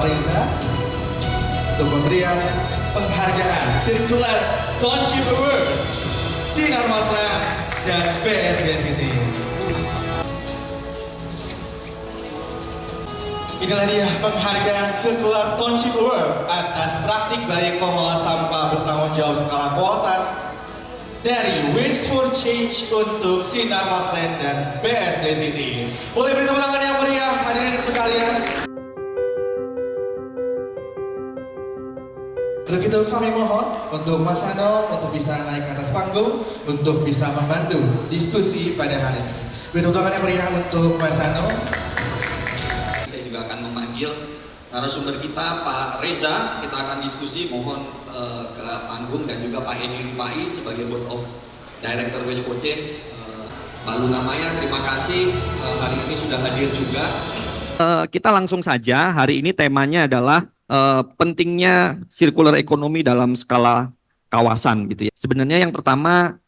Reza untuk pemberian penghargaan Circular Township Award Sinar Maslen dan BSD City. Inilah dia penghargaan Circular Township Award atas praktik baik pengelola sampah bertanggung jawab skala kawasan dari Waste for Change untuk Sinar Maslen dan BSD City. Boleh beri tepuk tangan yang meriah hadirin sekalian. Untuk itu kami mohon untuk Mas Ano untuk bisa naik ke atas panggung untuk bisa membantu diskusi pada hari ini. Beri tepuk tangan yang meriah untuk Mas Ano. Saya juga akan memanggil narasumber kita Pak Reza. Kita akan diskusi, mohon ke panggung, dan juga Pak Edi Rifai sebagai Board of Director Waste for Change. Pak Luna Maya, terima kasih hari ini sudah hadir juga. Kita langsung saja, hari ini temanya adalah pentingnya circular economy dalam skala kawasan gitu ya. Sebenarnya yang pertama,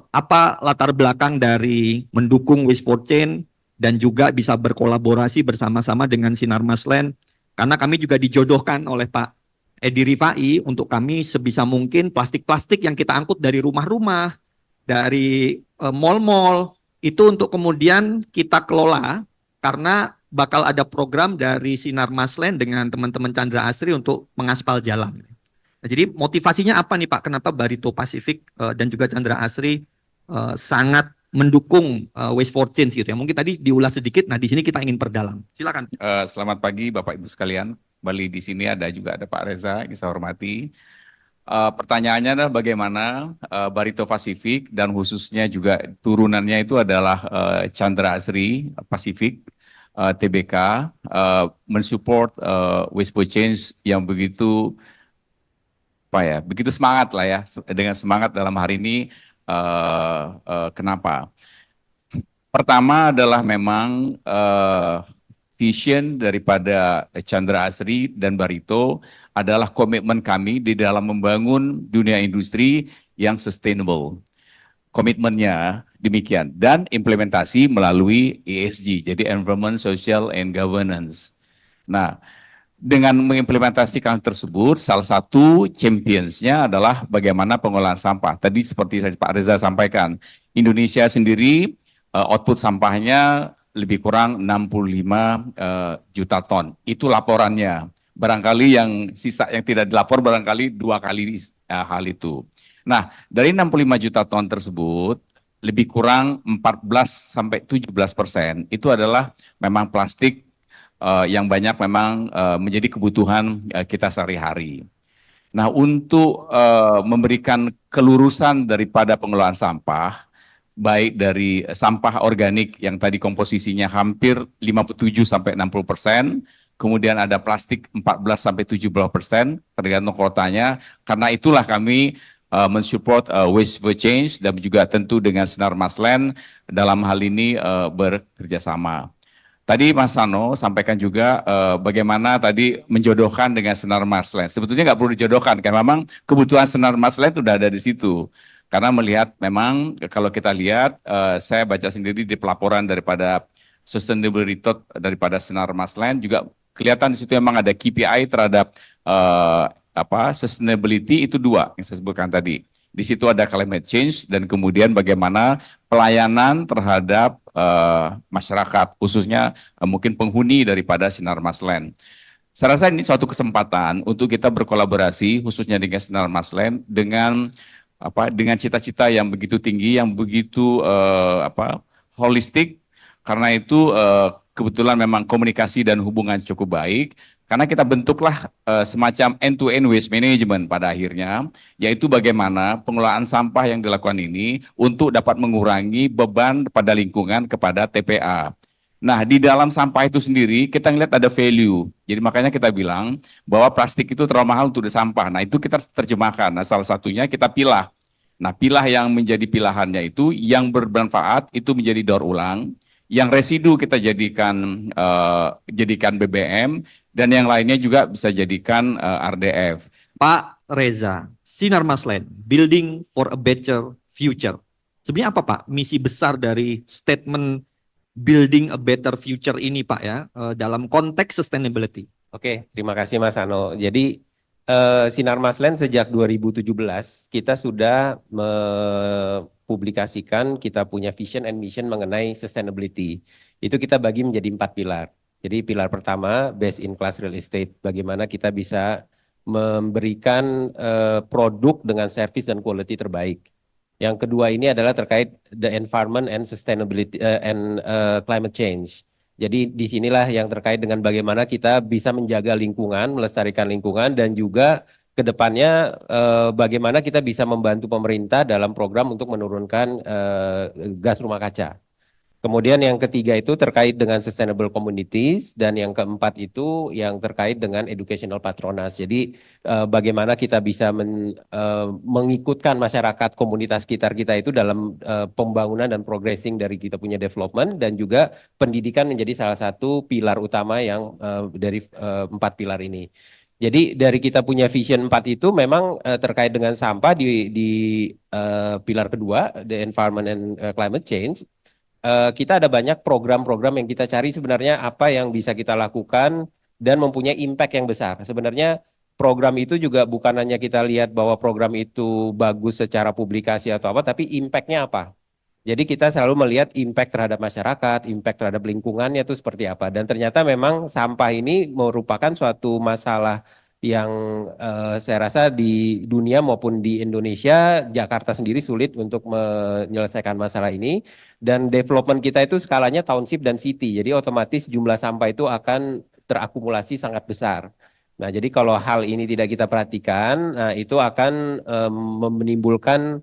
apa latar belakang dari mendukung Waste for Change dan juga bisa berkolaborasi bersama-sama dengan Sinar Maslen, karena kami juga dijodohkan oleh Pak Edi Rifai untuk kami sebisa mungkin plastik-plastik yang kita angkut dari rumah-rumah, dari mall-mall, itu untuk kemudian kita kelola, karena bakal ada program dari Sinar Maslen dengan teman-teman Chandra Asri untuk mengaspal jalan. Nah, jadi motivasinya apa nih Pak? Kenapa Barito Pacific dan juga Chandra Asri sangat mendukung Waste for Change gitu ya? Mungkin tadi diulas sedikit. Nah di sini kita ingin perdalam. Silakan. Selamat pagi Bapak Ibu sekalian. Kembali di sini juga ada Pak Reza yang saya hormati. Pertanyaannya adalah bagaimana Barito Pacific dan khususnya juga turunannya itu adalah Chandra Asri Pacific. TBK mensupport Waste for Change yang begitu begitu semangat lah ya, dengan semangat dalam hari ini. Kenapa? Pertama adalah memang vision daripada Chandra Asri dan Barito adalah komitmen kami di dalam membangun dunia industri yang sustainable. Komitmennya demikian, dan implementasi melalui ESG, jadi Environment, Social, and Governance. Nah, dengan mengimplementasikan tersebut, salah satu championsnya adalah bagaimana pengolahan sampah. Tadi seperti Pak Reza sampaikan, Indonesia sendiri output sampahnya lebih kurang 65 juta ton. Itu laporannya. Barangkali yang sisa yang tidak dilapor barangkali 2 kali hal itu. Nah, dari 65 juta ton tersebut, lebih kurang 14-17% itu adalah memang plastik yang banyak memang menjadi kebutuhan kita sehari-hari. Nah, untuk memberikan kelurusan daripada pengelolaan sampah, baik dari sampah organik yang tadi komposisinya hampir 57-60%, kemudian ada plastik 14-70%, tergantung kotanya. Karena itulah kami mensupport Waste for Change dan juga tentu dengan Sinar Maslen dalam hal ini bekerjasama. Tadi Mas Sano sampaikan juga bagaimana tadi menjodohkan dengan Sinar Maslen. Sebetulnya nggak perlu dijodohkan, karena memang kebutuhan Sinar Maslen sudah ada di situ. Karena melihat memang kalau kita lihat, saya baca sendiri di pelaporan daripada Sustainability Report daripada Sinar Maslen juga kelihatan di situ memang ada KPI terhadap sustainability itu 2 yang saya sebutkan tadi. Di situ ada climate change dan kemudian bagaimana pelayanan terhadap masyarakat, khususnya mungkin penghuni daripada Sinar Maslen. Saya rasa ini suatu kesempatan untuk kita berkolaborasi khususnya dengan Sinar Maslen dengan cita-cita yang begitu tinggi, yang begitu holistik. Karena itu kebetulan memang komunikasi dan hubungan cukup baik. Karena kita bentuklah semacam end-to-end waste management pada akhirnya, yaitu bagaimana pengelolaan sampah yang dilakukan ini untuk dapat mengurangi beban pada lingkungan kepada TPA. Nah, di dalam sampah itu sendiri kita ngelihat ada value. Jadi makanya kita bilang bahwa plastik itu terlalu mahal untuk disampah. Nah, itu kita terjemahkan. Nah, salah satunya kita pilah. Nah, pilah yang menjadi pilihannya itu yang bermanfaat itu menjadi daur ulang. Yang residu kita jadikan BBM, dan yang lainnya juga bisa jadikan RDF. Pak Reza, Sinar Maslen, Building for a Better Future. Sebenarnya apa Pak misi besar dari statement Building a Better Future ini Pak ya, dalam konteks sustainability? Oke, terima kasih Mas Ano. Jadi Sinar Maslen sejak 2017 kita sudah mempublikasikan kita punya vision and mission mengenai sustainability. Itu kita bagi menjadi 4 pilar. Jadi pilar pertama best in class real estate. Bagaimana kita bisa memberikan produk dengan service dan quality terbaik. Yang kedua ini adalah terkait the environment and sustainability and climate change. Jadi disinilah yang terkait dengan bagaimana kita bisa menjaga lingkungan, melestarikan lingkungan, dan juga ke depannya bagaimana kita bisa membantu pemerintah dalam program untuk menurunkan gas rumah kaca. Kemudian yang ketiga itu terkait dengan sustainable communities, dan yang keempat itu yang terkait dengan educational patronage. Jadi bagaimana kita bisa mengikutkan masyarakat komunitas sekitar kita itu dalam pembangunan dan progressing dari kita punya development, dan juga pendidikan menjadi salah satu pilar utama yang dari 4 pilar ini. Jadi dari kita punya vision 4 itu memang terkait dengan sampah di pilar kedua, the environment and climate change. Kita ada banyak program-program yang kita cari sebenarnya apa yang bisa kita lakukan dan mempunyai impact yang besar. Sebenarnya program itu juga bukan hanya kita lihat bahwa program itu bagus secara publikasi atau apa, tapi impact-nya apa. Jadi kita selalu melihat impact terhadap masyarakat, impact terhadap lingkungannya itu seperti apa. Dan ternyata memang sampah ini merupakan suatu masalah yang saya rasa di dunia maupun di Indonesia, Jakarta sendiri sulit untuk menyelesaikan masalah ini. Dan development kita itu skalanya township dan city, jadi otomatis jumlah sampah itu akan terakumulasi sangat besar. Nah, jadi kalau hal ini tidak kita perhatikan, nah itu akan menimbulkan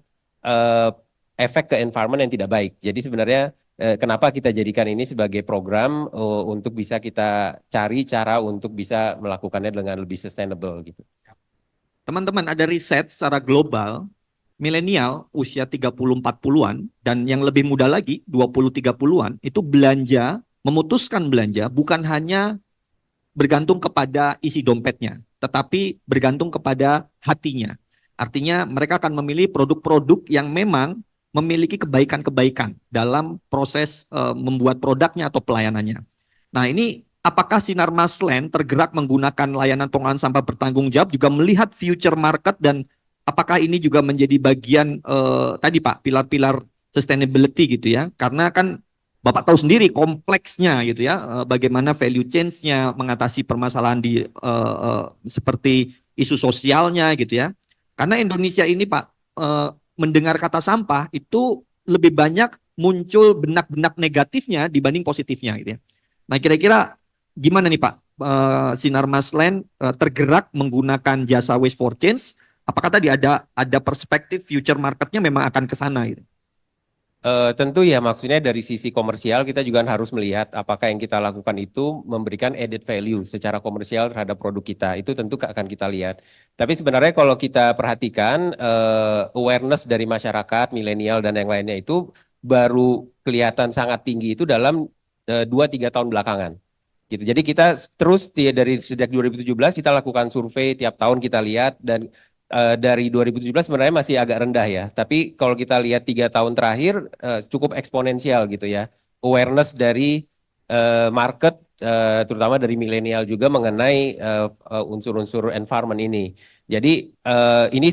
efek ke environment yang tidak baik. Jadi sebenarnya kenapa kita jadikan ini sebagai program untuk bisa kita cari cara untuk bisa melakukannya dengan lebih sustainable gitu. Teman-teman, ada riset secara global, milenial usia 30-40-an dan yang lebih muda lagi 20-30-an itu belanja, memutuskan belanja bukan hanya bergantung kepada isi dompetnya, tetapi bergantung kepada hatinya. Artinya mereka akan memilih produk-produk yang memang memiliki kebaikan-kebaikan dalam proses membuat produknya atau pelayanannya. Nah, ini apakah Sinar Maslen tergerak menggunakan layanan pengolahan sampah bertanggung jawab juga melihat future market, dan apakah ini juga menjadi bagian tadi Pak, pilar-pilar sustainability gitu ya? Karena kan Bapak tahu sendiri kompleksnya gitu ya, bagaimana value change-nya, mengatasi permasalahan di seperti isu sosialnya gitu ya. Karena Indonesia ini Pak, mendengar kata sampah itu lebih banyak muncul benak-benak negatifnya dibanding positifnya gitu ya. Nah, kira-kira gimana nih Pak, Sinar Maslen tergerak menggunakan jasa Waste for Change? Apakah tadi ada perspektif future marketnya memang akan ke sana gitu? Tentu ya, maksudnya dari sisi komersial kita juga harus melihat apakah yang kita lakukan itu memberikan added value secara komersial terhadap produk kita. Itu tentu akan kita lihat. Tapi sebenarnya kalau kita perhatikan awareness dari masyarakat, milenial dan yang lainnya itu baru kelihatan sangat tinggi itu dalam 2-3 tahun belakangan. Gitu. Jadi kita terus dari sejak 2017 kita lakukan survei, tiap tahun kita lihat, dan dari 2017 sebenarnya masih agak rendah ya. Tapi kalau kita lihat 3 tahun terakhir cukup eksponensial gitu ya. Awareness dari market, terutama dari milenial juga mengenai unsur-unsur environment ini. Jadi ini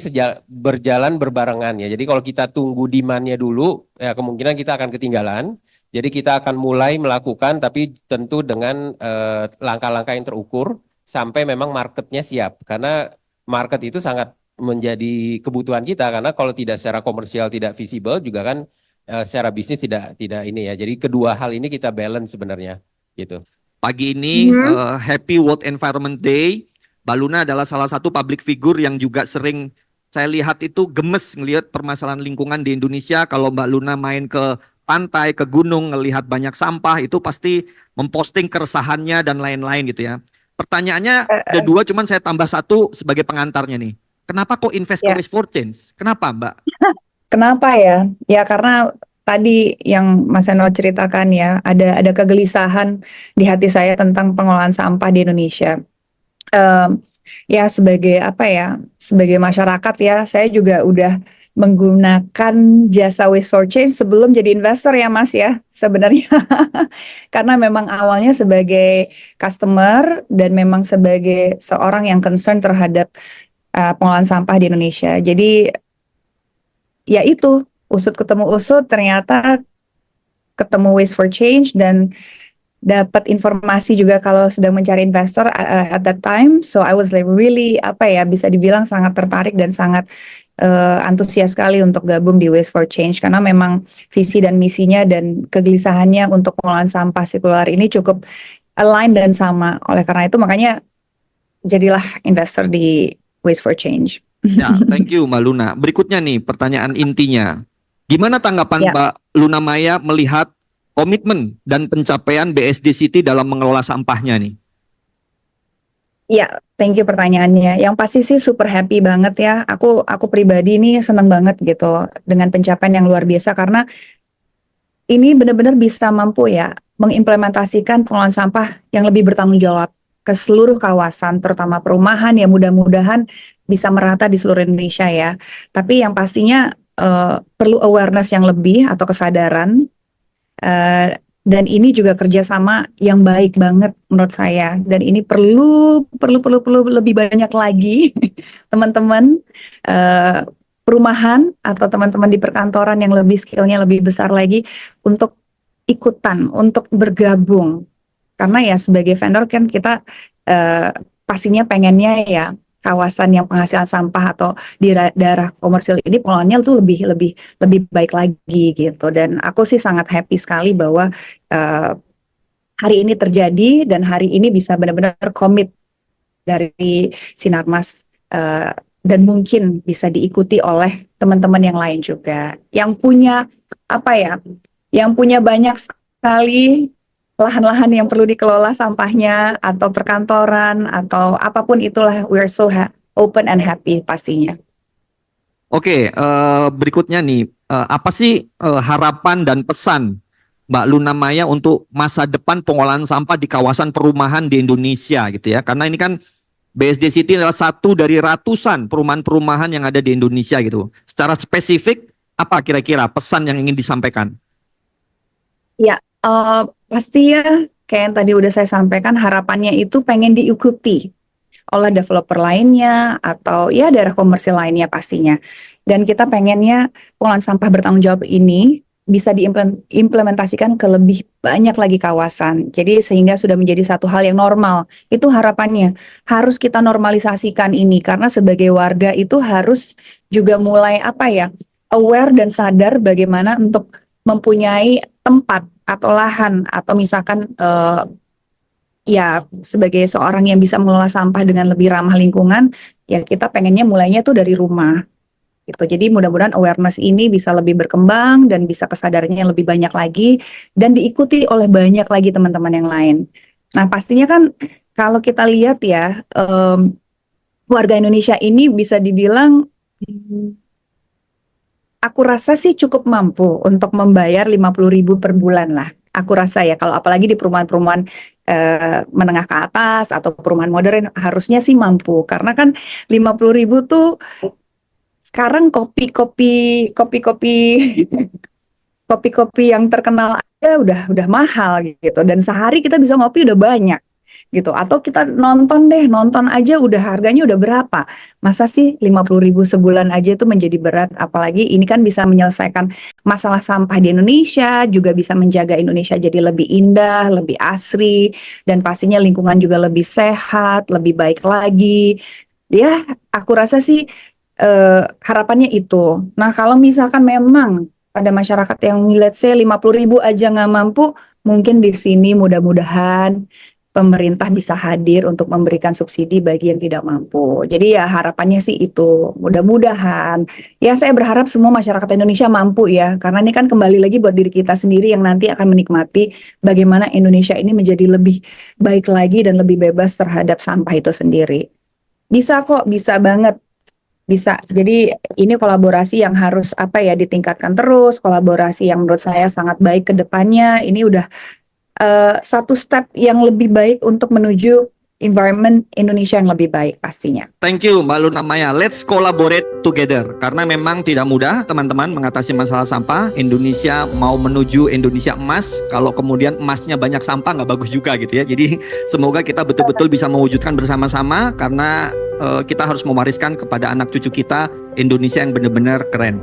berjalan berbarengan ya. Jadi kalau kita tunggu demand-nya dulu, ya kemungkinan kita akan ketinggalan. Jadi kita akan mulai melakukan, tapi tentu dengan langkah-langkah yang terukur sampai memang marketnya siap. Karena market itu sangat menjadi kebutuhan kita, karena kalau tidak secara komersial tidak visible juga kan secara bisnis tidak ini ya. Jadi kedua hal ini kita balance sebenarnya gitu. Pagi ini Happy World Environment Day. Mbak Luna adalah salah satu public figure yang juga sering saya lihat itu gemes ngelihat permasalahan lingkungan di Indonesia. Kalau Mbak Luna main ke pantai, ke gunung, ngelihat banyak sampah, itu pasti memposting keresahannya dan lain-lain gitu ya. Pertanyaannya ada 2, cuman saya tambah 1 sebagai pengantarnya nih. Kenapa kok invest ke Waste for Change? Kenapa Mbak? Kenapa ya? Ya karena tadi yang Mas Eno ceritakan ya, ada kegelisahan di hati saya tentang pengolahan sampah di Indonesia. Ya sebagai apa ya, sebagai masyarakat ya, saya juga udah menggunakan jasa Waste for Change sebelum jadi investor ya Mas ya sebenarnya. Karena memang awalnya sebagai customer dan memang sebagai seorang yang concern terhadap pengolahan sampah di Indonesia. Jadi ya itu, usut ketemu usut ternyata ketemu Waste for Change dan dapat informasi juga kalau sedang mencari investor at that time. So I was like really bisa dibilang sangat tertarik dan sangat antusias sekali untuk gabung di Waste for Change karena memang visi dan misinya dan kegelisahannya untuk pengolahan sampah sirkular ini cukup align dan sama. Oleh karena itu makanya jadilah investor di Waste for Change. Ya, thank you Mbak Luna. Berikutnya nih pertanyaan intinya. Gimana tanggapan Ya. Mbak Luna Maya melihat komitmen dan pencapaian BSD City dalam mengelola sampahnya nih? Ya, thank you pertanyaannya. Yang pasti sih super happy banget ya. Aku pribadi ini seneng banget gitu dengan pencapaian yang luar biasa karena ini benar-benar bisa mampu ya mengimplementasikan pengolahan sampah yang lebih bertanggung jawab ke seluruh kawasan, terutama perumahan yang mudah-mudahan bisa merata di seluruh Indonesia ya. Tapi yang pastinya perlu awareness yang lebih atau kesadaran. Dan ini juga kerjasama yang baik banget menurut saya. Dan ini perlu lebih banyak lagi teman-teman perumahan atau teman-teman di perkantoran yang lebih skillnya lebih besar lagi untuk ikutan, untuk bergabung. Karena ya sebagai vendor kan kita pastinya pengennya ya kawasan yang penghasilan sampah atau di daerah komersil ini pengolahannya tuh lebih baik lagi gitu. Dan aku sih sangat happy sekali bahwa hari ini terjadi dan hari ini bisa benar-benar komit dari Sinarmas dan mungkin bisa diikuti oleh teman-teman yang lain juga yang punya yang punya banyak sekali lahan-lahan yang perlu dikelola sampahnya atau perkantoran atau apapun itulah. We're so open and happy pastinya. Oke, berikutnya nih, apa sih harapan dan pesan Mbak Luna Maya untuk masa depan pengolahan sampah di kawasan perumahan di Indonesia gitu ya? Karena ini kan BSD City adalah satu dari ratusan perumahan-perumahan yang ada di Indonesia gitu. Secara spesifik, apa kira-kira pesan yang ingin disampaikan? Ya, pasti ya kayak yang tadi udah saya sampaikan harapannya itu pengen diikuti oleh developer lainnya atau ya daerah komersil lainnya pastinya. Dan kita pengennya pengolahan sampah bertanggung jawab ini bisa diimplementasikan ke lebih banyak lagi kawasan. Jadi sehingga sudah menjadi satu hal yang normal. Itu harapannya. Harus kita normalisasikan ini karena sebagai warga itu harus juga mulai aware dan sadar bagaimana untuk mempunyai tempat atau lahan atau misalkan ya sebagai seorang yang bisa mengelola sampah dengan lebih ramah lingkungan, ya kita pengennya mulainya tuh dari rumah gitu. Jadi mudah-mudahan awareness ini bisa lebih berkembang dan bisa kesadarannya lebih banyak lagi dan diikuti oleh banyak lagi teman-teman yang lain. Nah pastinya kan kalau kita lihat ya warga Indonesia ini bisa dibilang aku rasa sih cukup mampu untuk membayar 50.000 per bulan lah. Aku rasa ya kalau apalagi di perumahan-perumahan menengah ke atas atau perumahan modern harusnya sih mampu. Karena kan 50.000 tuh sekarang kopi-kopi yang terkenal aja udah mahal gitu. Dan sehari kita bisa ngopi udah banyak gitu. Atau kita nonton aja udah harganya udah berapa. Masa sih 50.000 sebulan aja itu menjadi berat. Apalagi ini kan bisa menyelesaikan masalah sampah di Indonesia, juga bisa menjaga Indonesia jadi lebih indah, lebih asri, dan pastinya lingkungan juga lebih sehat, lebih baik lagi. Ya, aku rasa sih harapannya itu. Nah, kalau misalkan memang pada masyarakat yang let's say 50.000 aja nggak mampu, mungkin di sini mudah-mudahan pemerintah bisa hadir untuk memberikan subsidi bagi yang tidak mampu. Jadi ya harapannya sih itu, mudah-mudahan. Ya saya berharap semua masyarakat Indonesia mampu ya, karena ini kan kembali lagi buat diri kita sendiri yang nanti akan menikmati bagaimana Indonesia ini menjadi lebih baik lagi dan lebih bebas terhadap sampah itu sendiri. Bisa kok, bisa banget. Bisa. Jadi ini kolaborasi yang harus ditingkatkan terus, kolaborasi yang menurut saya sangat baik ke depannya. Ini udah satu step yang lebih baik untuk menuju environment Indonesia yang lebih baik pastinya. Thank you Mbak Luna Maya. Let's collaborate together. Karena memang tidak mudah teman-teman mengatasi masalah sampah. Indonesia mau menuju Indonesia emas. Kalau kemudian emasnya banyak sampah nggak bagus juga gitu ya. Jadi semoga kita betul-betul bisa mewujudkan bersama-sama. Karena kita harus mewariskan kepada anak cucu kita Indonesia yang benar-benar keren.